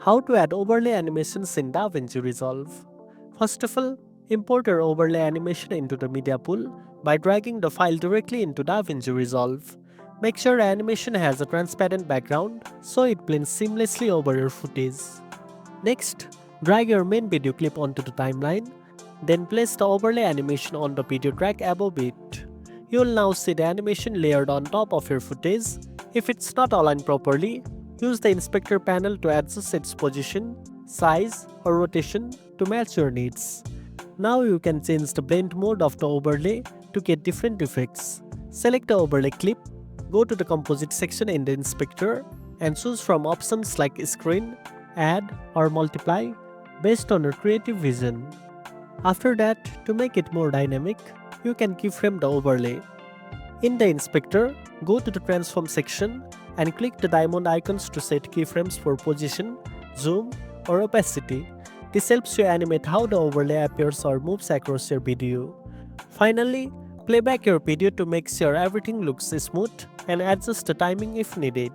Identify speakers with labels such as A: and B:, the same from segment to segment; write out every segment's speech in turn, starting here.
A: How to add overlay animations in DaVinci Resolve. First of all, import your overlay animation into the media pool by dragging the file directly into DaVinci Resolve. Make sure animation has a transparent background so it blends seamlessly over your footage. Next, drag your main video clip onto the timeline, then place the overlay animation on the video track above it. You will now see the animation layered on top of your footage. If it's not aligned properly, use the inspector panel to adjust its position, size, or rotation to match your needs. Now you can change the blend mode of the overlay to get different effects. Select the overlay clip, go to the composite section in the inspector, and choose from options like screen, add, or multiply based on your creative vision. After that, to make it more dynamic, you can keyframe the overlay. In the inspector, go to the transform section and click the diamond icons to set keyframes for position, zoom, or opacity. This helps you animate how the overlay appears or moves across your video. Finally, play back your video to make sure everything looks smooth and adjust the timing if needed.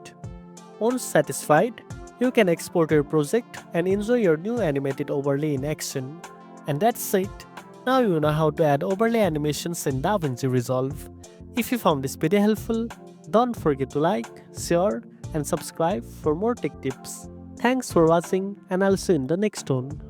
A: Once satisfied, you can export your project and enjoy your new animated overlay in action. And that's it. Now you know how to add overlay animations in DaVinci Resolve. If you found this video helpful, don't forget to like, share, and subscribe for more tech tips. Thanks for watching, and I'll see you in the next one.